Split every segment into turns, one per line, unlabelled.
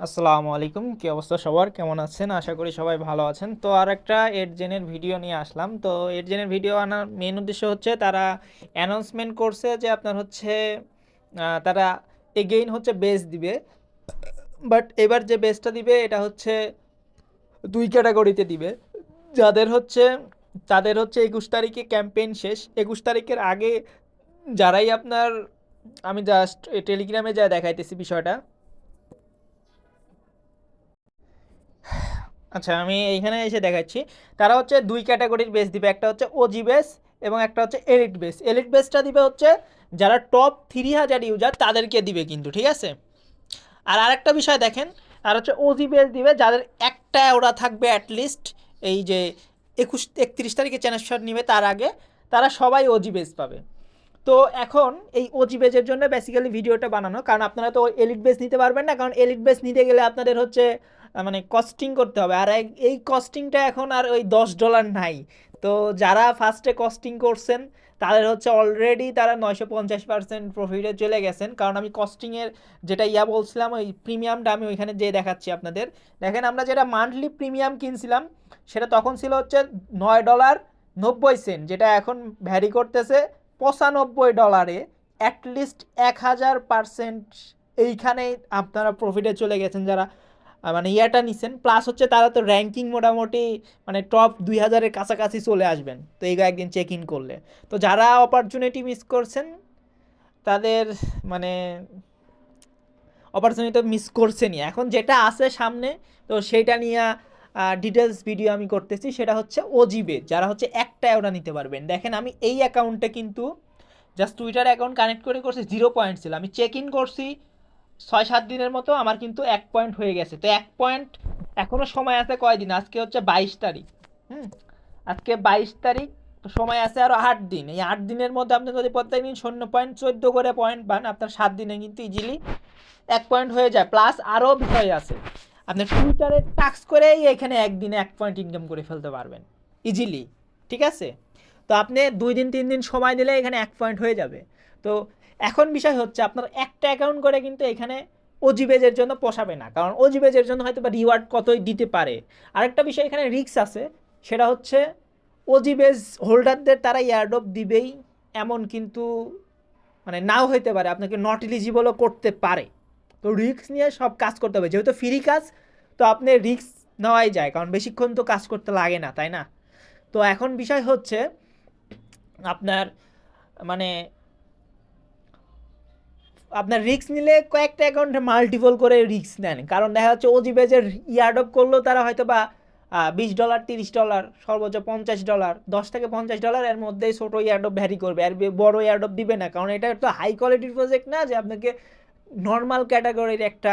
আসসালামু আলাইকুম, কি অবস্থা সবার? কেমন আছেন? আশা করি সবাই ভালো আছেন। তো আর একটা এডজেনের ভিডিও নিয়ে আসলাম। তো এডজেনের ভিডিও আনার মেন উদ্দেশ্য হচ্ছে তারা অ্যানাউন্সমেন্ট করছে যে আপনার হচ্ছে তারা এগেইন হচ্ছে বেস দিবে। বাট এবার যে বেসটা দিবে এটা হচ্ছে দুই ক্যাটাগরিতে দিবে। যাদের হচ্ছে তাদের হচ্ছে 21 তারিখে ক্যাম্পেইন শেষ। 21 তারিখের আগে যারাই আপনার, আমি জাস্ট টেলিগ্রামে যা দেখাইতেছি বিষয়টা। আচ্ছা, আমি এইখানে এসে দেখাচ্ছি। তারা হচ্ছে দুই ক্যাটাগরির বেস দিবে, একটা হচ্ছে ওজি বেস এবং একটা হচ্ছে এলিট বেস। এলিট বেসটা দিবে হচ্ছে যারা টপ 3000 ইউজার তাদেরকে দিবে কিন্তু, ঠিক আছে। আর আরেকটা বিষয় দেখেন, আর হচ্ছে ওজি বেস দিবে যাদের একটা ওরা থাকবে অ্যাটলিস্ট এই যে 31 তারিখে চ্যানেল শট নিবে তার আগে, তারা সবাই ওজি বেস পাবে। তো এখন এই ওজি বেজের জন্য বেসিক্যালি ভিডিওটা বানানো, কারণ আপনারা তো এলিট বেস নিতে পারবেন না, কারণ এলিট বেস নিতে গেলে আপনাদের হচ্ছে মানে কস্টিং করতে হবে। আর এই কস্টিংটা এখন আর ওই $10 নাই। তো যারা ফার্স্টে কস্টিং করছেন তাদের হচ্ছে অলরেডি তারা 950% প্রফিটে চলে গেছেন, কারণ আমি কস্টিংয়ের যেটা বলছিলাম ওই প্রিমিয়ামটা আমি ওইখানে যেয়ে দেখাচ্ছি আপনাদের। দেখেন, আমরা যেটা মান্থলি প্রিমিয়াম কিনছিলাম সেটা তখন ছিল হচ্ছে $9.90, যেটা এখন ভ্যারি করতেছে $95। অ্যাটলিস্ট 1000% এইখানেই আপনারা প্রফিটে চলে গেছেন যারা মানে ইয়াটা নিছেন। প্লাস হচ্ছে তারা তো র্যাঙ্কিং মোটামুটি মানে টপ 2000-এর কাছাকাছি চলে আসবেন তো এই একদিন চেক ইন করলে। তো যারা অপরচুনিটি মিস করছেন তাদের মানে অপরচুনিটি তো মিস করছেনই। এখন যেটা আছে সামনে, তো সেইটা নিয়ে ডিটেলস ভিডিও আমি করতেছি। সেটা হচ্ছে ওজিবে যারা হচ্ছে একটা ওরা নিতে পারবেন। দেখেন, আমি এই অ্যাকাউন্টে কিন্তু জাস্ট টুইটার অ্যাকাউন্ট কানেক্ট করে করছি, 0 পয়েন্ট ছিল। আমি চেক ইন করছি 6-7 দিনের মতো, আমার কিন্তু 1 পয়েন্ট হয়ে গেছে। তো 1 পয়েন্ট এখনও সময় আছে কয়দিন? আজকে হচ্ছে 22 তারিখ। হুম, আজকে 22 তারিখ। তো সময় আছে আরও 8 দিন। এই 8 দিনের মধ্যে আপনি যদি প্রত্যেক দিন 0 পয়েন্ট 14 করে পয়েন্ট পান, আপনার 7 দিনে কিন্তু ইজিলি 1 পয়েন্ট হয়ে যায়। প্লাস আরও বিষয় আছে, আপনি টুইটারে টাক্স করেই এখানে একদিনে 1 পয়েন্ট ইনকাম করে ফেলতে পারবেন ইজিলি, ঠিক আছে। তো আপনি 2 দিন 3 দিন সময় দিলে এখানে 1 পয়েন্ট হয়ে যাবে। তো এখন বিষয় হচ্ছে আপনার একটা অ্যাকাউন্ট করে কিন্তু এখানে ওজিবেজের জন্য পোষাবে না, কারণ ওজিবেজের জন্য হয়তো বা রিওয়ার্ড কতই দিতে পারে। আরেকটা বিষয় এখানে রিস্ক আছে, সেটা হচ্ছে ওজিবেজ হোল্ডারদের তারা ইয়ারড্রপ দিবেই এমন কিন্তু মানে নাও হইতে পারে, আপনাকে নট এলিজিবলও করতে পারে। তো রিস্ক নিয়ে সব কাজ করতে হবে, যেহেতু ফ্রি কাজ। তো আপনি রিস্ক নেওয়াই যায়, কারণ বেশিক্ষণ তো কাজ করতে লাগে না, তাই না? তো এখন বিষয় হচ্ছে আপনার মানে আপনার রিস্ক নিলে কয়েকটা অ্যাকাউন্টে মাল্টিপল করে রিস্ক নেন, কারণ দেখা যাচ্ছে ওজিবেজের ইয়ারডপ করলেও তারা হয়তো বা $20 $30 সর্বোচ্চ $50, $10 থেকে $50 এর মধ্যেই ছোটো ইয়ারডপ ভ্যারি করবে, আর বড় ইয়ারডপ দিবে না, কারণ এটা তো হাই কোয়ালিটির প্রজেক্ট না যে আপনাকে নর্মাল ক্যাটাগরির একটা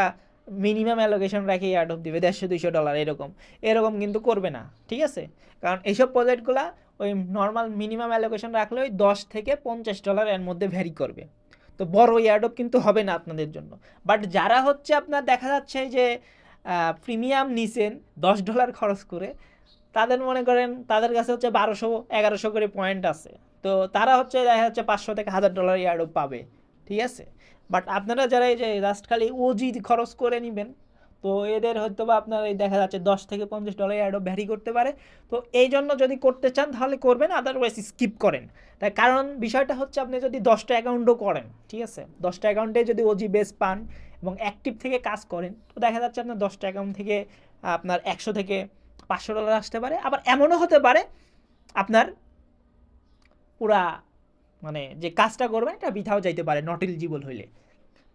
মিনিমাম অ্যালোকেশন রেখে ইয়ারডপ দিবে $150-200 এরকম এরকম কিন্তু করবে না, ঠিক আছে। কারণ এইসব প্রজেক্টগুলো ওই নর্মাল মিনিমাম অ্যালোকেশন রাখলে ওই $10 থেকে $50 এর মধ্যে ভ্যারি করবে। তো বড় ইয়ারডপ কিন্তু হবে না আপনাদের জন্য। বাট যারা হচ্ছে আপনার দেখা যাচ্ছে যে প্রিমিয়াম নিছেন $10 খরচ করে, তাদের মনে করেন তাদের কাছে হচ্ছে 1200-1100 করে পয়েন্ট আছে। তো তারা হচ্ছে দেখা যাচ্ছে $500 থেকে $1000 ইয়ারডপ পাবে, ঠিক আছে। বাট আপনারা যারা এই যে জাস্ট খালি ওজি খরচ করে নেবেন, তো এদের হয়তো বা আপনার এই দেখা যাচ্ছে $10 থেকে $50 অ্যাডও ভ্যারি করতে পারে। তো এই জন্য যদি করতে চান তাহলে করবেন, আদারওয়াইজ স্কিপ করেন। তাই কারণ বিষয়টা হচ্ছে আপনি যদি 10টা অ্যাকাউন্টও করেন, ঠিক আছে, 10টা অ্যাকাউন্টে যদি ওজি বেস পান এবং অ্যাক্টিভ থেকে কাজ করেন, তো দেখা যাচ্ছে আপনার 10টা অ্যাকাউন্ট থেকে আপনার $100 থেকে $500 আসতে পারে। আবার এমনও হতে পারে আপনার পুরা মানে যে কাজটা করবেন এটা বৃথাও যাইতে পারে নট এলিজিবল হইলে।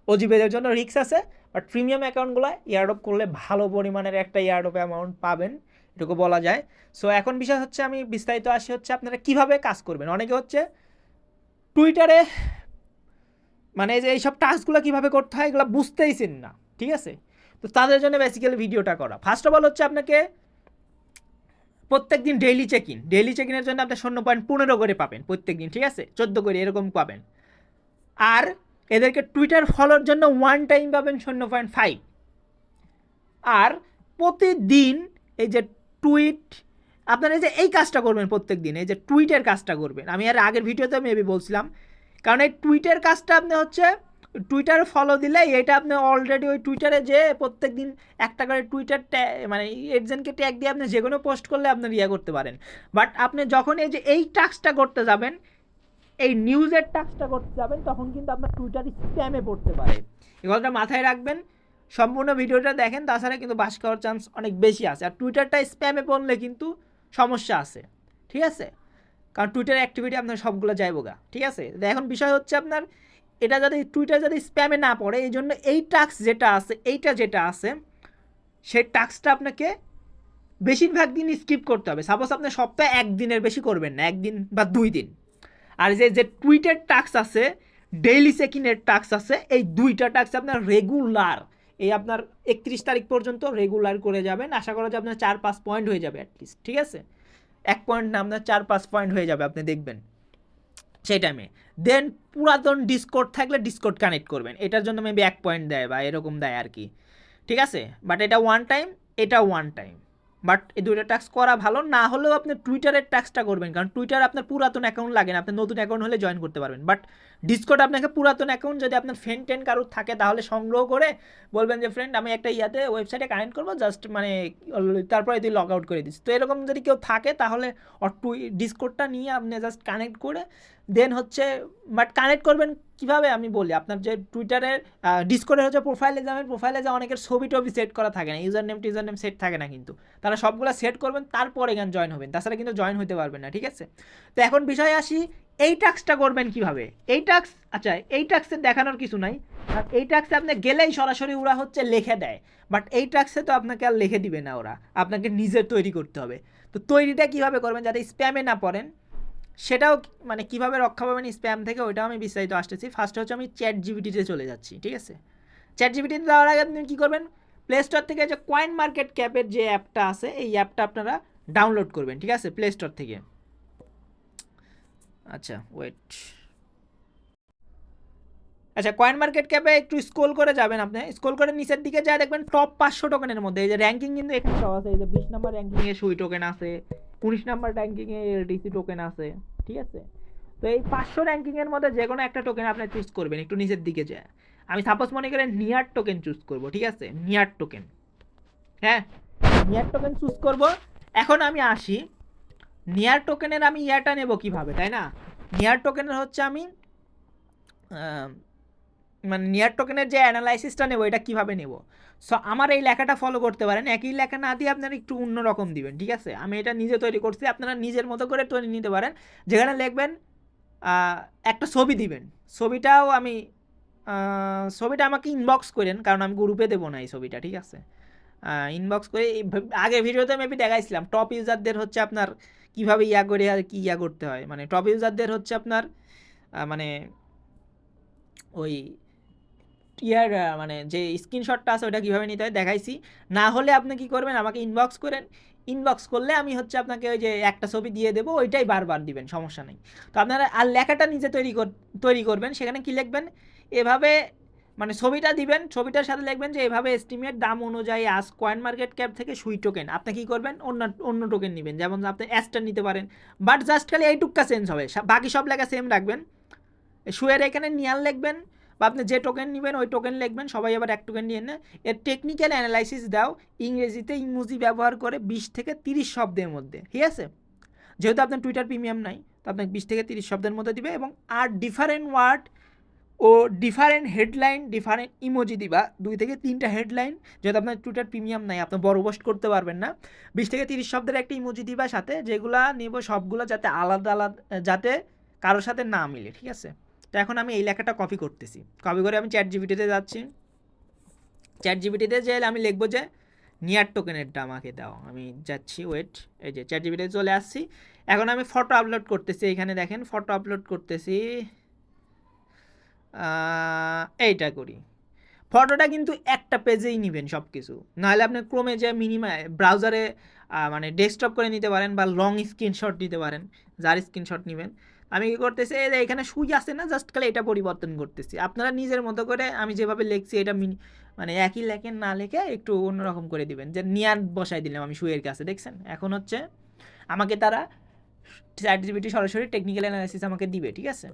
ওজিবেদের জন্য রিস্ক আছে, বাট প্রিমিয়াম অ্যাকাউন্টগুলো ইয়ারডপ করলে ভালো পরিমাণের একটা ইয়ারডপ অ্যামাউন্ট পাবেন, এটুকু বলা যায়। সো এখন বিষয় হচ্ছে আমি বিস্তারিত আসি হচ্ছে আপনারা কিভাবে কাজ করবেন। অনেকে হচ্ছে টুইটারে মানে যে এইসব টাস্কগুলো কীভাবে করতে হয় এগুলো বুঝতেইছেন না, ঠিক আছে। তো তাদের জন্য বেসিক্যালি ভিডিওটা করা। ফার্স্ট অফ অল হচ্ছে আপনাকে প্রত্যেক দিন ডেইলি চেক ইনের জন্য আপনি 0.15 করে পাবেন প্রত্যেক দিন, ঠিক আছে, 14 করে এরকম পাবেন। আর এদেরকে টুইটার ফলোর জন্য ওয়ান টাইম পাবেন 0.5। আর প্রতিদিন এই যে টুইট আপনারা এই যে এই কাজটা করবেন প্রত্যেক দিন, এই যে টুইটের কাজটা করবেন, আমি আর আগের ভিডিওতে মেবি বলছিলাম, কারণ এই টুইটের কাজটা আপনি হচ্ছে টুইটার ফলো দিলে এটা আপনি অলরেডি ওই টুইটারে যে প্রত্যেক দিন একটা করে টুইটার মানে এজেন্টকে ট্যাগ দিয়ে আপনি যে কোনো পোস্ট করলে আপনি করতে পারেন। বাট আপনি যখন এই যে এই টাস্কটা করতে যাবেন, এই নিউজের টাস্কটা করতে যাবেন, তখন কিন্তু আপনার টুইটার স্প্যামে পড়তে পারে। এই কথাটা মাথায় রাখবেন, সম্পূর্ণ ভিডিওটা দেখেন, তাছাড়া কিন্তু বাস খাওয়ার চান্স অনেক বেশি আছে। আর টুইটারটা স্প্যামে পড়লে কিন্তু সমস্যা আছে, ঠিক আছে? কারণ টুইটার অ্যাক্টিভিটি আপনার সবগুলো যাইব গা, ঠিক আছে? এখন বিষয় হচ্ছে আপনার এটা যদি টুইটার যদি স্প্যামে না পড়ে, এই জন্য এই টাস্ক যেটা আছে, এইটা যেটা আছে, সেই টাস্কটা আপনাকে বেশিরভাগ দিন স্কিপ করতে হবে। সাপোজ আপনি সপ্তাহে একদিনের বেশি করবেন না, একদিন বা 2 দিন। আর যে টুইটের টাস্ক আছে, ডেইলি চেকিংয়ের টাস্ক আছে, এই 2টা টাস্ক আপনার রেগুলার এই আপনার 31 তারিখ পর্যন্ত রেগুলার করে যাবেন। আশা করা যায় আপনার 4-5 পয়েন্ট হয়ে যাবে অ্যাটলিস্ট, ঠিক আছে? 1 পয়েন্ট না, আপনার 4-5 পয়েন্ট হয়ে যাবে, আপনি দেখবেন সেই টাইমে। দেন পুরাতন ডিসকর্ড থাকলে ডিসকর্ড কানেক্ট করবেন, এটার জন্য মেবি 1 পয়েন্ট দেয় বা এরকম দেয় আর কি, ঠিক আছে? বাট এটা ওয়ান টাইম, এটা ওয়ান টাইম। বাট এই 2টা টাস্ক করা ভালো। না হলেও আপনি টুইটারের টাস্কটা করবেন, কারণ টুইটার আপনার পুরাতন অ্যাকাউন্ট লাগে না, আপনি নতুন অ্যাকাউন্ট হলে জয়েন করতে পারবেন। বাট ডিসকর্ড আপনাকে পুরাতন অ্যাকাউন্ট যদি আপনার ফ্রেন্ড কারোর থাকে, তাহলে সংগ্রহ করে বলবেন যে ফ্রেন্ড আমি একটা ওয়েবসাইটে কানেক্ট করবো, জাস্ট মানে তারপরে তুই লগ আউট করে দিস। তো এরকম যদি কেউ থাকে, তাহলে ডিসকর্ডটা নিয়ে আপনি জাস্ট কানেক্ট করে দেন হচ্ছে, বাট কানেক্ট করবেন কীভাবে আমি বলি। আপনার যে টুইটারের ডিসকর্ডের হচ্ছে প্রোফাইলে যাবেন, প্রোফাইলে যা অনেকের ছবি টবি সেট করা থাকে না, ইউজার নেম সেট থাকে না, কিন্তু তারা সবগুলো সেট করবেন, তারপরে গান জয়েন হবেন, তাছাড়া কিন্তু জয়েন হতে পারবেন না, ঠিক আছে? তো এখন বিষয়ে আসি, এই টাস্কটা করবেন কিভাবে। এই টাস্ক, আচ্ছা এই টাস্কে দেখানোর কিছু নাই, আর এই টাস্কে আপনি গেলেই সরাসরি ওরা হচ্ছে লিখে দেয়। বাট এই টাস্কে তো আপনাকে আর লিখে দিবে না ওরা, আপনাকে নিজের তৈরি করতে হবে। তো তৈরিটা কীভাবে করবেন যাতে স্প্যামে না পড়েন, সেটাও মানে কীভাবে রক্ষা পাবেন স্প্যাম থেকে, ওইটাও আমি বিস্তারিত আসতেছি। ফার্স্ট হচ্ছে আমি চ্যাট জিপিটিতে চলে যাচ্ছি, ঠিক আছে? চ্যাট জিপিটিতে যাওয়ার আগে আপনি কী করবেন, প্লে স্টোর থেকে যে কয়েন মার্কেট ক্যাপের যে অ্যাপটা আছে, এই অ্যাপটা আপনারা ডাউনলোড করবেন, ঠিক আছে? প্লে স্টোর থেকে। আচ্ছা ওয়েট, আচ্ছা কয়েন মার্কেট ক্যাপে একটু স্ক্রল করে যাবেন, আপনি স্ক্রল করে নিচের দিকে যা দেখবেন টপ 500 টোকেনের মধ্যে এই যে র্যাঙ্কিং কিন্তু এখানে দেওয়া আছে। এই যে 20 নম্বর র্যাঙ্কিংয়ে সুই টোকেন আছে, 19 নম্বর র্যাঙ্কিংয়ে এলটিসি টোকেন আছে, ঠিক আছে? তো এই 500 র্যাঙ্কিংয়ের মধ্যে যে কোনো একটা টোকেন আপনি চুজ করবেন একটু নিচের দিকে যায়। আমি সাপোজ মনে করেন নিয়ার টোকেন চুজ করব, ঠিক আছে? নিয়ার টোকেন, হ্যাঁ নিয়ার টোকেন চুজ করব। এখন আমি আসি, নিয়ার টোকেনের আমি ইয়াটা নেব কিভাবে, তাই না? নিয়ার টোকেনের হচ্ছে আমি মানে নিয়ার টোকেনের যে অ্যানালাইসিসটা নেব, এটা কীভাবে নেব। সো আমার এই লেখাটা ফলো করতে পারেন, একই লেখা না দিয়ে আপনারা একটু অন্যরকম দিবেন, ঠিক আছে? আমি এটা নিজে তৈরি করছি, আপনারা নিজের মতো করে তৈরি নিতে পারেন। যেখানে লিখবেন একটা ছবি দিবেন, ছবিটাও আমি ছবিটা আমাকে ইনবক্স করেন, কারণ আমি গ্রুপে দেবো না এই ছবিটা, ঠিক আছে? ইনবক্স করে আগে ভিডিওতে মেবি দেখাইছিলাম টপ ইউজারদের হচ্ছে আপনার কীভাবে ইয়া করে আর কি ইয়া করতে হয়। মানে টপ ইউজারদের হচ্ছে আপনার মানে ওই ইয়ার মানে যে স্ক্রিনশটটা আছে ওটা কীভাবে নিতে হয় দেখাইছি। না হলে আপনি কী করবেন, আমাকে ইনবক্স করেন, ইনবক্স করলে আমি হচ্ছে আপনাকে ওই যে একটা ছবি দিয়ে দেবো, ওইটাই বারবার দিবেন, সমস্যা নেই। তো আপনারা আর লেখাটা নিজে তৈরি করবেন, সেখানে কী লিখবেন, এভাবে মানে ছবিটা দিবেন, ছবিটার সাথে লিখবেন যে এভাবে এস্টিমেট দাম অনুযায়ী আজ কয়েন মার্কেট ক্যাপ থেকে সুই টোকেন। আপনি কী করবেন, অন্য টোকেন নেবেন, যেমন আপনি অ্যাস্টার নিতে পারেন, বাট জাস্ট খালি এইটুকটা চেঞ্জ হবে, বাকি সব লেখা সেম রাখবেন। সুয়ের এখানে নিয়াল লিখবেন, বা আপনি যে টোকেন নেবেন ওই টোকেন লিখবেন, সবাই আবার এক টোকেন নিয়ে নেন। এর টেকনিক্যাল অ্যানালাইসিস দাও ইংরেজিতে ইমোজি ব্যবহার করে 20 থেকে 30 শব্দের মধ্যে, ঠিক আছে? যেহেতু আপনার টুইটার প্রিমিয়াম নাই, তো আপনাকে 20 থেকে 30 শব্দের মধ্যে দিবে, এবং আর ডিফারেন্ট ওয়ার্ড ও ডিফারেন্ট হেডলাইন, ডিফারেন্ট ইমোজি দিবা, 2 থেকে 3টা হেডলাইন। যেহেতু আপনার টুইটার প্রিমিয়াম নাই, আপনি বড় পোস্ট করতে পারবেন না, 20 থেকে 30 শব্দের একটা ইমোজি দিবা সাথে, যেগুলা নেব সবগুলো যাতে আলাদা আলাদা, যাতে কারোর সাথে না মিলে, ঠিক আছে? তো এখন আমি এই লেখাটা কপি করতেছি, কপি করে আমি চ্যাট জিপিটিতে যাচ্ছি। চ্যাট জিপিটিতে যে আমি লিখবো যে নিয়ার টোকেনেরটা আমাকে দাও, আমি যাচ্ছি, ওয়েট, এই যে চ্যাট জিপিটিতে চলে আসছি। এখন আমি ফটো আপলোড করতেছি, এখানে দেখেন ফটো আপলোড করতেছি, এইটা করি। ফটোটা কিন্তু একটা পেজেই নেবেন সব কিছু, নাহলে আপনি ক্রোমে যে ব্রাউজারে মানে ডেস্কটপ করে নিতে পারেন, বা লং স্ক্রিনশট নিতে পারেন, যার স্ক্রিনশট নেবেন। আমি কী করতেছি, এই যে এখানে সুই আছে না, জাস্ট খালি এটা পরিবর্তন করতেছি। আপনারা নিজের মতো করে আমি যেভাবে লিখছি এটা মানে একই লেখেন না লিখে একটু অন্যরকম করে দিবেন। যে নিয়ার বসাই দিলাম আমি সুইয়ের কাছে, দেখছেন? এখন হচ্ছে আমাকে তারা চ্যাট জিপিটি সরাসরি টেকনিক্যাল অ্যানালাইসিস আমাকে দিবে, ঠিক আছে?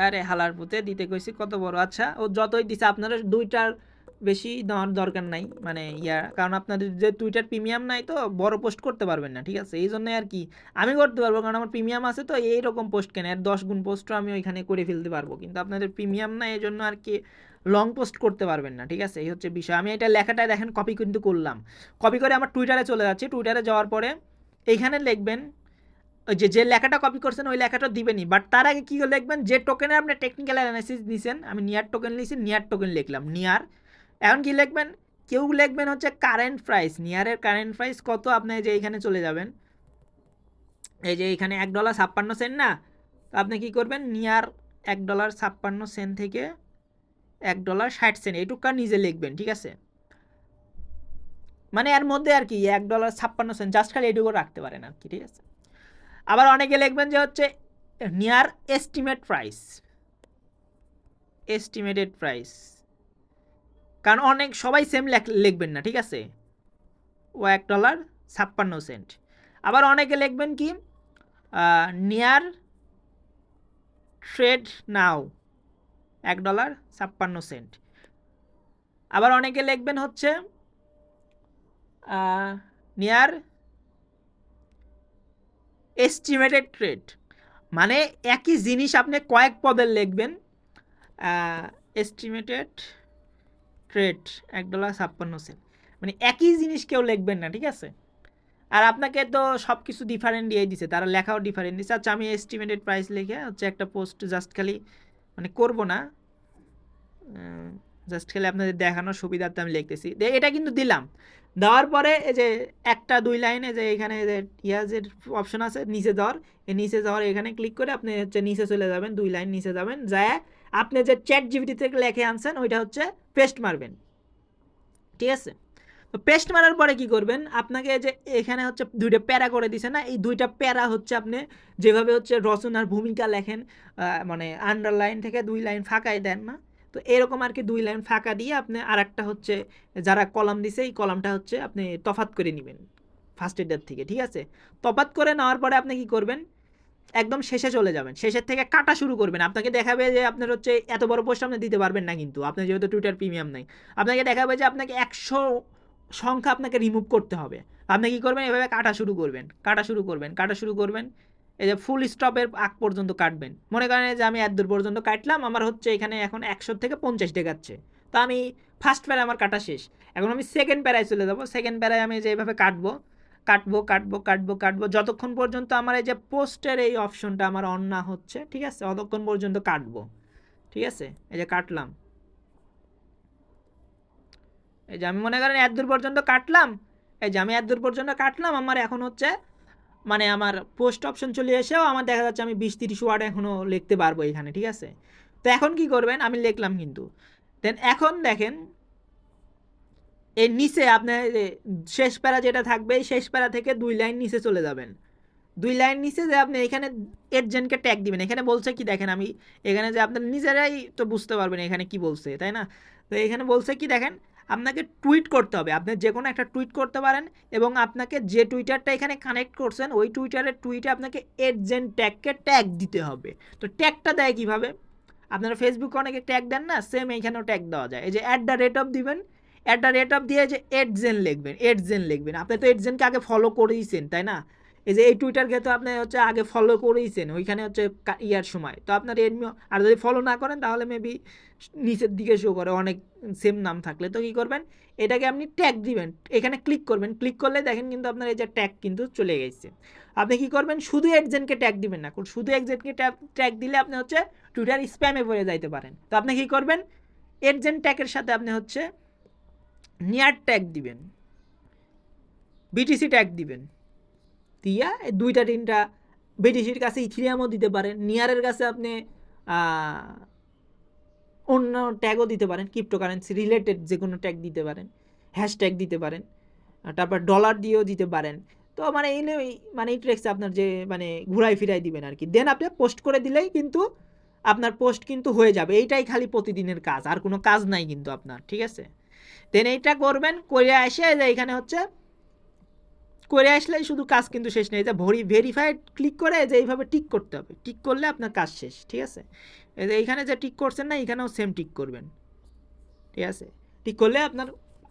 আরে হালার পুঁতে দিতে কইছি কত বড়। আচ্ছা ও যতই দিছে আপনারা দুইটার বেশি দেওয়ার দরকার নাই, মানে কারণ আপনাদের যে টুইটার প্রিমিয়াম নাই তো বড় পোস্ট করতে পারবেন না, ঠিক আছে? এই জন্য আর কি আমি করতে পারবো, কারণ আমার প্রিমিয়াম আছে তো এইরকম পোস্ট কেন এর 10 গুণ পোস্টও আমি ওইখানে করে ফেলতে পারবো, কিন্তু আপনাদের প্রিমিয়াম নাই এই জন্য আর কি লং পোস্ট করতে পারবেন না, ঠিক আছে? এই হচ্ছে বিষয়। আমি এটা লেখাটা দেখেন কপি কিন্তু করলাম, কপি করে আমার টুইটারে চলে যাচ্ছি। টুইটারে যাওয়ার পরে এইখানে লিখবেন ওই যে লেখাটা কপি করছেন ওই লেখাটা দিবেনই, বাট তার আগে কী লিখবেন, যে টোকেনের আপনি টেকনিক্যাল অ্যানালাইসিস নিছেন, আমি নিয়ার টোকেন নিয়েছি, নিয়ার টোকেন লিখলাম নিয়ার। এখন কি লিখবেন, কেউ লিখবেন হচ্ছে কারেন্ট প্রাইস, নিয়ারের কারেন্ট প্রাইস কত, আপনি যে এইখানে চলে যাবেন, এই যে এইখানে $1.56 না, তো আপনি কি করবেন, নিয়ার $1.56 থেকে $1.60 এইটুকু নিজে লিখবেন, ঠিক আছে? মানে এর মধ্যে আর কি $1.56 জাস্ট খালি এইটুকু রাখতে পারেন আর কি, ঠিক আছে? আবার অনেকে লিখবেন যে হচ্ছে near estimate price, estimated price, কারণ অনেক সবাই সেম লিখবেন না, ঠিক আছে? ও $1.56। আবার অনেকে লিখবেন কি নিয়ার ট্রেড নাও $1.56। আবার অনেকে লিখবেন হচ্ছে নিয়ার এস্টিমেটেড ট্রেড, মানে একই জিনিস আপনি কয়েক পদের লিখবেন, এস্টিমেটেড ট্রেড $1.56, মানে একই জিনিস কেউ লিখবেন না, ঠিক আছে? আর আপনাকে তো সব কিছু ডিফারেন্ট দিয়ে দিছে, তারা লেখাও ডিফারেন্ট দিচ্ছে। আচ্ছা আমি এস্টিমেটেড প্রাইস লিখে হচ্ছে একটা পোস্ট জাস্ট খালি মানে করবো না, জাস্ট খালি আপনাদের দেখানোর সুবিধার্থে আমি লিখতেছি। এটা কিন্তু দিলাম, দেওয়ার পরে এই যে একটা দুই লাইনে যে এখানে যে ইয়াজের অপশন আছে নিচে যাওয়ার, এই নিচে যাওয়ার এখানে ক্লিক করে আপনি হচ্ছে নিচে চলে যাবেন, 2 লাইন নিচে যাবেন, যায় আপনি যে চ্যাট জিপিটি থেকে লিখে আনছেন ওইটা হচ্ছে পেস্ট মারবেন, ঠিক আছে? তো পেস্ট মারার পরে কি করবেন, আপনাকে যে এখানে হচ্ছে 2টা প্যারা করে দিছে না, এই 2টা প্যারা হচ্ছে আপনি যেভাবে হচ্ছে রচনার ভূমিকা লেখেন, মানে আন্ডারলাইন থেকে 2 লাইন ফাঁকাই দেন না, তো এরকম আর কি 2 লাইন ফাঁকা দিয়ে আপনি আরেকটা হচ্ছে যারা কলাম দিছে এই কলামটা হচ্ছে আপনি তফাৎ করে নেবেন ফার্স্ট এডার থেকে, ঠিক আছে? তফাৎ করে নেওয়ার পরে আপনি কি করবেন, একদম শেষে চলে যাবেন, শেষের থেকে কাটা শুরু করবেন। আপনাকে দেখাবে যে আপনার হচ্ছে এত বড় পোস্ট আপনি দিতে পারবেন না, কিন্তু আপনার যেহেতু টুইটার প্রিমিয়াম নাই, আপনাকে দেখাবে যে আপনাকে 100 সংখ্যা আপনাকে রিমুভ করতে হবে। আপনি কি করবেন, এভাবে কাটা শুরু করবেন, কাটা শুরু করবেন, কাটা শুরু করবেন, এই যে ফুল স্টপের আগ পর্যন্ত কাটবেন। মনে করেন যে আমি এত দূর পর্যন্ত কাটলাম, আমার হচ্ছে এখানে এখন 100 থেকে 50 দেখাচ্ছে, তো আমি ফার্স্ট প্যারা আমার কাটা শেষ, এখন আমি সেকেন্ড প্যারায় চলে যাবো। সেকেন্ড প্যারায় আমি যে এইভাবে কাটবো, কাটবো কাটবো কাটবো কাটবো যতক্ষণ পর্যন্ত আমার এই যে পোস্টের এই অপশনটা আমার অন না হচ্ছে, ঠিক আছে? ততক্ষণ পর্যন্ত কাটবো, ঠিক আছে? এই যে কাটলাম, এই যে আমি মনে করেন এত দূর পর্যন্ত কাটলাম, এই যে আমি এত দূর পর্যন্ত কাটলাম, আমার এখন হচ্ছে মানে আমার পোস্ট অপশন চলে এসেও আমার দেখা যাচ্ছে আমি 20-30 ওয়ার্ড এখনও লিখতে পারবো এখানে, ঠিক আছে? তো এখন কি করবেন, আমি লিখলাম কিন্তু, দেন এখন দেখেন এর নিচে আপনার শেষ প্যারা যেটা থাকবে শেষ প্যারা থেকে 2 লাইন নিচে চলে যাবেন, 2 লাইন নিচে যে আপনি এখানে এজেন্টকে ট্যাগ দিবেন। এখানে বলছে কি দেখেন, আমি এখানে যে আপনার নিজেরাই তো বুঝতে পারবেন এখানে কি বলছে, তাই না? তো এখানে বলছে কি দেখেন, আপনাকে টুইট করতে হবে, আপনি যে কোনো একটা টুইট করতে পারেন, এবং আপনাকে যে টুইটারটা এখানে কানেক্ট করছেন ওই টুইটারের টুইটে আপনাকে এজেন্ট ট্যাগকে ট্যাগ দিতে হবে। তো ট্যাগটা দেয় কীভাবে, আপনারা ফেসবুকে অনেকে ট্যাগ দেন না, সেম এইখানেও ট্যাগ দেওয়া যায়। এই যে @, দিবেন, @, দিয়ে যে এডজেন লিখবেন, এডজেন লিখবেন। আপনি তো এডজেনকে আগে ফলো করেইছেন, তাই না? এই যে এই টুইটারকে তো আপনি হচ্ছে আগে ফলো করেইছেন ওইখানে হচ্ছে ইয়ার সময়, তো আপনার এডমি, আর যদি ফলো না করেন তাহলে মেবি নিচের দিকে শো করে অনেক সেম নাম থাকলে। তো কী করবেন, এটাকে আপনি ট্যাগ দিবেন, এখানে ক্লিক করবেন, ক্লিক করলে দেখেন কিন্তু আপনার এই যে ট্যাগ কিন্তু চলে গেছে। আপনি কি করবেন, শুধু এডজেন্টকে ট্যাগ দিবেন না, শুধু এডজেন্টকে ট্যাগ দিলে আপনি হচ্ছে টুইটার স্প্যামে পড়ে যাইতে পারেন। তো আপনি কী করবেন, এডজেন্ট ট্যাগের সাথে আপনি হচ্ছে নিয়ার ট্যাগ দিবেন, বিটিসি ট্যাগ দিবেন, দিয়া 2-3টা বিটিসির কাছে ইথিরিয়ামও দিতে পারেন, নিয়ারের কাছে আপনি অন্য ট্যাগও দিতে পারেন, ক্রিপ্টোকারেন্সি রিলেটেড যে কোনো ট্যাগ দিতে পারেন, হ্যাশট্যাগ দিতে পারেন, তারপর ডলার দিয়েও দিতে পারেন। তো মানে এই মানে এই ট্রেক্সে আপনার যে মানে ঘুরাই ফিরাই দিবেন আর কি, দেন আপনি পোস্ট করে দিলেই কিন্তু আপনার পোস্ট কিন্তু হয়ে যাবে। এইটাই খালি প্রতিদিনের কাজ, আর কোনো কাজ নাই কিন্তু আপনার, ঠিক আছে? দেন এইটা করবেন, করে এসে যে এখানে হচ্ছে করে আসলে শুধু কাজ কিন্তু শেষ নেই, যে ভেরিফাইড ক্লিক করে যে এইভাবে টিক করতে হবে, টিক করলে আপনার কাজ শেষ। ঠিক আছে, এই যে এইখানে যে টিক করছেন না, এখানেও সেম টিক করবেন। ঠিক আছে, টিক করলে আপনার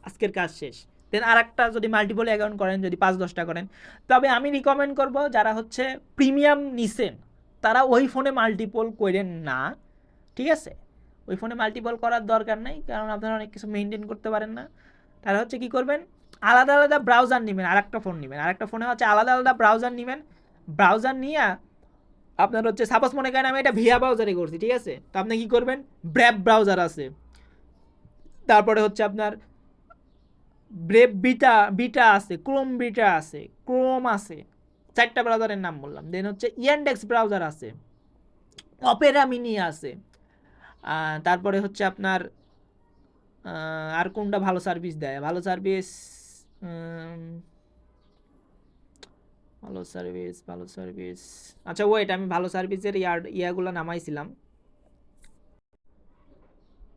আজকের কাজ শেষ। দেন আর একটা যদি মাল্টিপল অ্যাকাউন্ট করেন, যদি 5-10টা করেন, তবে আমি রিকমেন্ড করব যারা হচ্ছে প্রিমিয়াম নিছেন তারা ওই ফোনে মাল্টিপল করেন না। ঠিক আছে, ওই ফোনে মাল্টিপল করার দরকার নাই, কারণ আপনারা অনেক কিছু মেনটেন করতে পারেন না। তারা হচ্ছে কী করবেন, আলাদা আলাদা ব্রাউজার নেবেন, আরেকটা ফোন নেবেন, আরেকটা ফোনে হচ্ছে আলাদা আলাদা ব্রাউজার নেবেন। ব্রাউজার নিয়ে আপনার হচ্ছে সাপোজ মনে করেন আমি এটা ভিয়া ব্রাউজারে করছি, ঠিক আছে, তো আপনি কী করবেন, ব্র্যাব ব্রাউজার আছে, তারপরে হচ্ছে আপনার ব্রেভ বিটা আছে, ক্রোম বিটা আছে, ক্রোম আছে, 4টা ব্রাউজারের নাম বললাম। দেন হচ্ছে ইয়ানডেক্স ব্রাউজার আছে, অপেরা মিনি আছে, তারপরে হচ্ছে আপনার আর কোনটা ভালো সার্ভিস দেয়, ভালো সার্ভিস, ভালো সার্ভিস, আচ্ছা ওয়েট, আমি ভালো সার্ভিসের ইয়াগুলো নামাইছিলাম।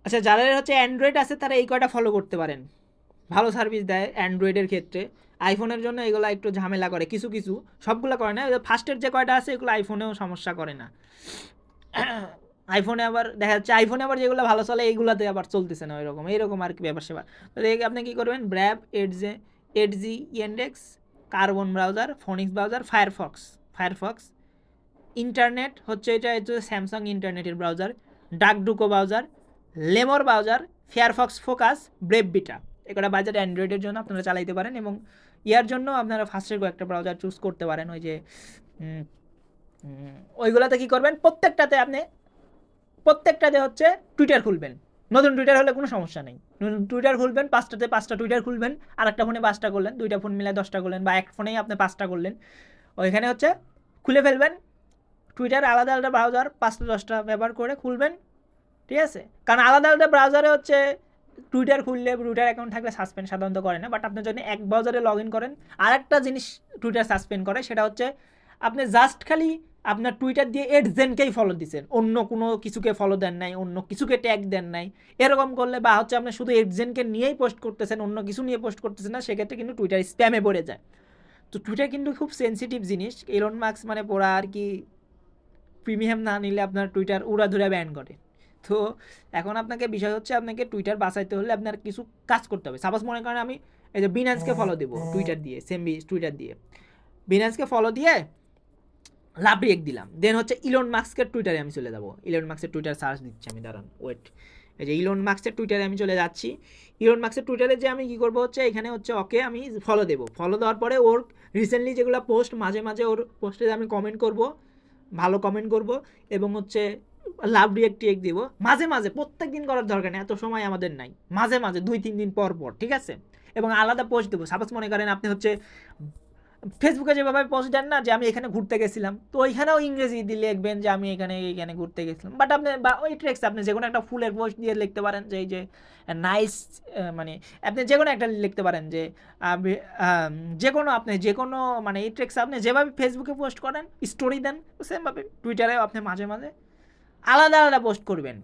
আচ্ছা, যাদের হচ্ছে অ্যান্ড্রয়েড আছে তারা এই কয়টা ফলো করতে পারেন, ভালো সার্ভিস দেয় অ্যান্ড্রয়েডের ক্ষেত্রে। আইফোনের জন্য এগুলো একটু ঝামেলা করে, কিছু কিছু, সবগুলো করে না, ফার্স্টের যে কয়টা আছে এগুলো আইফোনেও সমস্যা করে না। আইফোনে আবার দেখা যাচ্ছে, আইফোনে আবার যেগুলো ভালো চলে এইগুলোতে আবার চলতেছে না, ওইরকম এইরকম আর কি ব্যাপার সেবার। তো আপনি কী করবেন, ব্র্যাব, eight G, index, carbon browser, phoenix browser, Firefox, internet হচ্ছে এটা হচ্ছে স্যামসাং ইন্টারনেটের browser, DuckDuckGo browser, Lemur browser, Firefox focus, brave beta, এগুলো বাজার অ্যান্ড্রয়েডের জন্য আপনারা চালাইতে পারেন। এবং ইয়ার জন্য আপনারা ফার্স্টের কয়েকটা ব্রাউজার চুজ করতে পারেন। ওই যে ওইগুলোতে কী করবেন, প্রত্যেকটাতে হচ্ছে টুইটার খুলবেন, নতুন টুইটার হলে কোনো সমস্যা নেই, নতুন টুইটার খুলবেন, 5টা টুইটার খুলবেন, আর একটা ফোনে 5টা করলেন, 2টা ফোন মিলে 10টা করলেন, বা এক ফোনেই আপনি 5টা করলেন, ওইখানে হচ্ছে খুলে ফেলবেন টুইটার, আলাদা আলাদা ব্রাউজার 5টা-10টা ব্যবহার করে খুলবেন। ঠিক আছে, কারণ আলাদা আলাদা ব্রাউজারে হচ্ছে টুইটার খুললে, টুইটার অ্যাকাউন্ট থাকলে সাসপেন্ড সাধারণত করে না, বাট আপনি যদি এক ব্রাউজারে লগ ইন করেন, আর একটা জিনিস টুইটার সাসপেন্ড করে, সেটা হচ্ছে আপনি জাস্ট খালি আপনার টুইটার দিয়ে এডজেনকেই ফলো দিচ্ছেন, অন্য কোনো কিছুকে ফলো দেন নাই, অন্য কিছুকে ট্যাগ দেন নাই, এরকম করলে, বা হচ্ছে আপনি শুধু এডজেনকে নিয়েই পোস্ট করতেছেন, অন্য কিছু নিয়ে পোস্ট করতেছেন না, সেক্ষেত্রে কিন্তু টুইটার স্প্যামে পড়ে যায়। তো টুইটার কিন্তু খুব সেন্সিটিভ জিনিস, ইলন মাস্ক মানে পুরা আর কি প্রিমিয়াম না নিলে আপনার টুইটার উড়াধুরা ব্যান করে। তো এখন আপনাকে বিষয় হচ্ছে, আপনাকে টুইটার বাঁচাইতে হলে আপনার কিছু কাজ করতে হবে। সাপোজ মনে করেন আমি এই যে বিনান্সকে ফলো দেবো টুইটার দিয়ে, টুইটার দিয়ে বিনান্সকে ফলো দিয়ে লাভ রিয়েক্ট দিলাম, দেন হচ্ছে ইলন মাস্কের টুইটারে আমি চলে যাবো, ইলন মাস্কের টুইটার সার্চ দিচ্ছি আমি, দাঁড়ান ওয়েট, এই যে ইলন মাস্কের টুইটারে আমি চলে যাচ্ছি। ইলন মাস্কের টুইটারে যে আমি কী করবো হচ্ছে, এখানে হচ্ছে ওকে আমি ফলো দেবো, ফলো দেওয়ার পরে ওর রিসেন্টলি যেগুলো পোস্ট, মাঝে মাঝে ওর পোস্টে আমি কমেন্ট করব, ভালো কমেন্ট করব, এবং হচ্ছে লাভ রিয়েক্ট দিব মাঝে মাঝে, প্রত্যেক দিন করার দরকার নেই, এত সময় আমাদের নাই, মাঝে মাঝে 2-3 দিন পর পর, ঠিক আছে, এবং আলাদা পোস্ট দেবো। সাপোজ মনে করেন আপনি হচ্ছে ফেসবুকে যেভাবে পোস্ট দেন না, যে আমি এখানে ঘুরতে গেছিলাম, তো ওইখানেও ইংরেজি দিয়ে লিখবেন যে আমি এখানে ঘুরতে গেছিলাম, বাট আপনি বা ওই ট্রেক্স আপনি যে কোনো একটা ফুলের পোস্ট দিয়ে লিখতে পারেন, যে এই যে নাইস, মানে আপনি যে কোনো একটা লিখতে পারেন, যে যে কোনো মানে এই ট্রেক্স আপনি যেভাবে ফেসবুকে পোস্ট করেন, স্টোরি দেন, সেমভাবে টুইটারেও আপনি মাঝে মাঝে আলাদা আলাদা পোস্ট করবেন।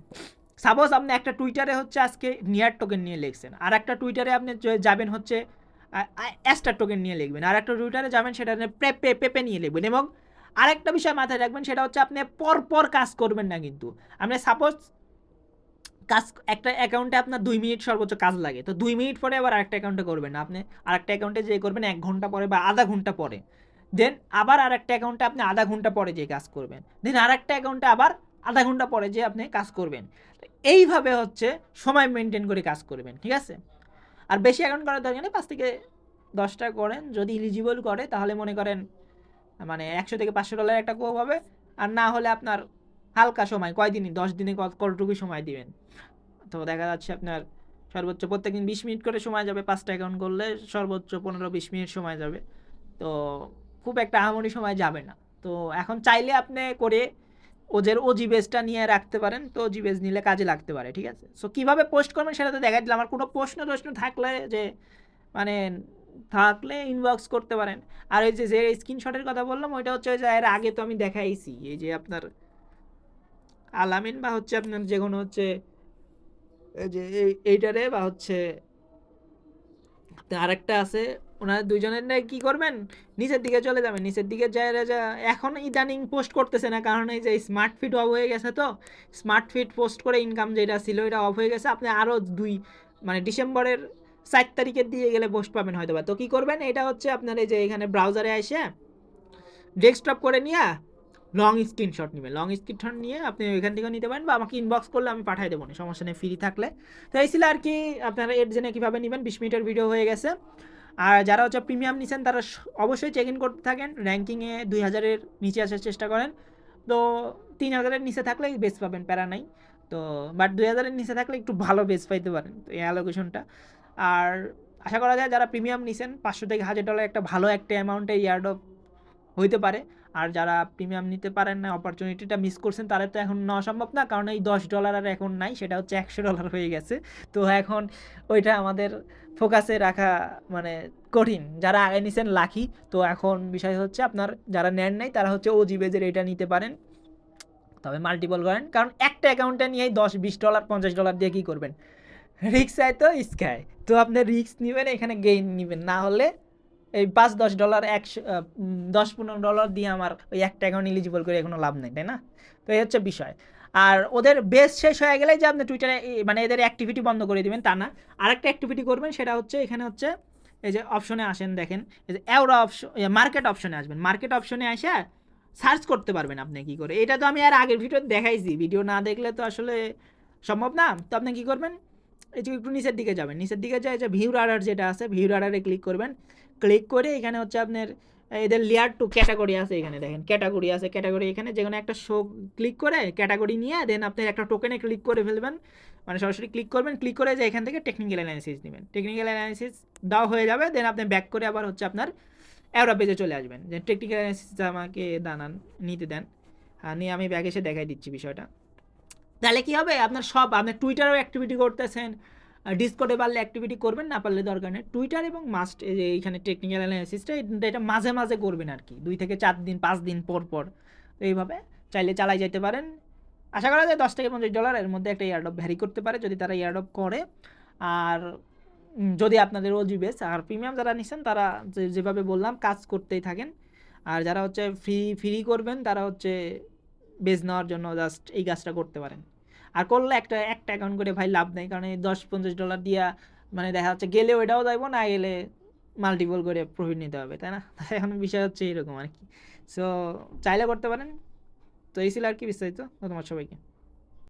সাপোজ আপনি একটা টুইটারে হচ্ছে আজকে নিয়ার টোকেন নিয়ে লিখছেন, আর একটা টুইটারে আপনি যাবেন হচ্ছে অ্যাস্টার টোকেন নিয়ে লিখবেন, আর একটা টুইটারে যাবেন সেটা পেপে নিয়ে লিখবেন। এবং আরেকটা বিষয় মাথায় রাখবেন, সেটা হচ্ছে আপনি পরপর কাজ করবেন না, কিন্তু আপনি সাপোজ কাজ একটা অ্যাকাউন্টে আপনার 2 মিনিট সর্বোচ্চ কাজ লাগে, তো 2 মিনিট পরে আবার আরেকটা অ্যাকাউন্টে করবেন না, আপনি আরেকটা অ্যাকাউন্টে যে করবেন 1 ঘন্টা পরে বা আধা ঘন্টা পরে, দেন আবার আরেকটা অ্যাকাউন্টে আপনি আধা ঘন্টা পরে যে কাজ করবেন, দেন আরেকটা অ্যাকাউন্টে আবার আধা ঘন্টা পরে যে আপনি কাজ করবেন। এইভাবে হচ্ছে সময় মেনটেন করে কাজ করবেন, ঠিক আছে। আর বেশি অ্যাকাউন্ট করার দরকার নেই, 5 থেকে 10টা করেন, যদি ইলিজিবল করে তাহলে মনে করেন মানে $100 থেকে $500 একটা কোপ হবে, আর না হলে আপনার হালকা সময়, কয়দিনই 10 দিনে কতটুকু সময় দিবেন, তো দেখা যাচ্ছে আপনার সর্বোচ্চ প্রত্যেকদিন 20 মিনিট করে সময় যাবে, 5টা অ্যাকাউন্ট করলে সর্বোচ্চ 15-20 মিনিট সময় যাবে, তো খুব একটা আহামরি সময় যাবে না। তো এখন চাইলে আপনি করে ওদের ওজি বেসটা নিয়ে রাখতে পারেন, তো ওজি বেস নিলে কাজে লাগতে পারে, ঠিক আছে। সো কীভাবে পোস্ট করবেন সেটা তো দেখাই দিলাম, আমার কোনো প্রশ্ন থাকলে যে মানে থাকলে ইনবক্স করতে পারেন। আর ওই যে স্ক্রিনশটের কথা বললাম, ওইটা হচ্ছে যে এর আগে তো আমি দেখাইছি, এই যে আপনার আলামিন বা হচ্ছে আপনার যে কোনো হচ্ছে এই যে এইটারে বা হচ্ছে তো আরেকটা আছে, ওনাদের দুইজনের নিয়ে কি করবেন, নিচের দিকে চলে যাবেন, নিচের দিকে যায় যা। এখন ইদানিং পোস্ট করতেছে না, কারণ এই যে স্মার্ট ফিট অফ হয়ে গেছে, তো স্মার্ট ফিট পোস্ট করে ইনকাম যেটা ছিল এটা অফ হয়ে গেছে। আপনি আরও মানে ডিসেম্বরের 4 তারিখের দিয়ে গেলে পোস্ট পাবেন হয়তো বা। তো কী করবেন, এটা হচ্ছে আপনার এই যে এখানে ব্রাউজারে এসে ডেস্কটপ করে নিয়ে লং স্ক্রিনশট নেবেন, লং স্ক্রিনশট নিয়ে আপনি ওইখান থেকে নিতে পারেন, বা আমাকে ইনবক্স করলে আমি পাঠিয়ে দেবো না, সমস্যা নেই, ফ্রি থাকলে। তো এই ছিল আর কি, আপনারা এর জন্য কীভাবে নেবেন। 20 মিনিটের ভিডিও হয়ে গেছে। আর যারা হচ্ছে প্রিমিয়াম নিচ্ছেন তারা অবশ্যই চেক ইন করতে থাকেন, র্যাঙ্কিংয়ে 2000-এর নিচে আসার চেষ্টা করেন। তো 3000-এর নিচে থাকলে বেস পাবেন, প্যারা নাই। তো বাট 2000-এর নিচে থাকলে একটু ভালো বেস পাইতে পারেন, তো এই অ্যালোকেশনটা। আর আশা করা যায় যারা প্রিমিয়াম নিছেন 500 থেকে $1000 একটা ভালো একটা অ্যামাউন্টে ইয়ারডপ হইতে পারে। আর যারা প্রিমিয়াম নিতে পারেন না, অপরচুনিটিটা মিস করছেন, তাদের তো এখন নেওয়া সম্ভব না, কারণ এই $10 আর এখন নাই, সেটা হচ্ছে $100 হয়ে গেছে। তো এখন ওইটা আমাদের ফোকাসে রাখা মানে কঠিন। যারা আগে নিছেন লাকি। তো এখন বিষয় হচ্ছে আপনার যারা নেন নাই তারা হচ্ছে ওজি বেজের এটা নিতে পারেন, তবে মাল্টিপল করেন, কারণ একটা অ্যাকাউন্টে নিয়েই $10, $20, $50 দিয়ে কী করবেন, রিক্স আয় তো স্কাই। তো আপনি রিক্স নেবেন, এখানে গেইন নেবেন, না হলে এই $5-10 $10-15 দিয়ে আমার ওই একটা অ্যাকাউন্ট এলিজিবল করে কোনো লাভ নেই, তাই না? তো এই হচ্ছে বিষয়। আর ওদের বেস শেষ হয়ে গেলে যে আপনি টুইটারে মানে এদের অ্যাক্টিভিটি বন্ধ করে দিবেন তা না, আরেকটা অ্যাক্টিভিটি করবেন, সেটা হচ্ছে এখানে হচ্ছে এই যে অপশনে আসেন, দেখেন এই যে এওরা অপশন, মার্কেট অপশনে আসবেন, মার্কেট অপশনে এসে সার্চ করতে পারবেন আপনি কী করে। এটা তো আমি আর আগের ভিডিও দেখাইছি, ভিডিও না দেখলে তো আসলে সম্ভব না। তো আপনি কী করবেন, এই যে একটু নিচের দিকে যাবেন, নিচের দিকে যায় যে ভিউ রাডার যেটা আছে, ভিউ রাডারে ক্লিক করবেন। ক্লিক করে এখানে হচ্ছে আপনার এদের লেয়ার টু ক্যাটাগরি আছে, এখানে দেখেন ক্যাটাগরি আছে, ক্যাটাগরি এখানে যে কোনো একটা শো ক্লিক করে ক্যাটাগরি নিয়ে দেন আপনি একটা টোকেনে ক্লিক করে ফেলবেন, মানে সরাসরি ক্লিক করবেন, ক্লিক করে যে এখান থেকে টেকনিক্যাল অ্যানালিসিস নেবেন, টেকনিক্যাল অ্যানালিসিস দেওয়া হয়ে যাবে, দেন আপনি ব্যাক করে আবার হচ্ছে আপনার অ্যাওরা পেজে চলে আসবেন, যে টেকনিক্যাল অ্যানালিসিস আমাকে নিতে দেন। নিয়ে আমি ব্যাক এসে দেখাই দিচ্ছি বিষয়টা। তাহলে কী হবে, আপনার সব আপনার টুইটারেও অ্যাক্টিভিটি করতেছেন, ডিসকর্ডে পারলে অ্যাক্টিভিটি করবেন, না পারলে দরকার নেই। টুইটার এবং মাস্ট এই যে এইখানে টেকনিক্যাল অ্যানালিসিসটা এটা মাঝে মাঝে করবেন আর কি, 2 থেকে 4 দিন 5 দিন পর পর। তো এইভাবে চাইলে চালাই যেতে পারেন। আশা করা যায় $10 থেকে $50 এর মধ্যে একটা ইয়ারডপ ভ্যারি করতে পারে যদি তারা ইয়ারডপ করে। আর যদি আপনাদের ওজি বেস আর প্রিমিয়াম যারা নিচ্ছেন তারা যেভাবে বললাম কাজ করতেই থাকেন। আর যারা হচ্ছে ফ্রি করবেন তারা হচ্ছে বেস নেওয়ার জন্য জাস্ট এই কাজটা করতে পারেন। আর করলে একটা অ্যাকাউন্ট করে ভাই লাভ নেই, কারণ এই $10-50 দিয়া মানে দেখা যাচ্ছে গেলে ওইটাও যাইব, না গেলে মাল্টিপল করে প্রফিট নিতে হবে, তাই না? এখন বিষয় হচ্ছে এরকম আর কি। সো চাইলে করতে পারেন। তো এই ছিল আর কি বিস্তারিত। ধন্যবাদ সবাইকে।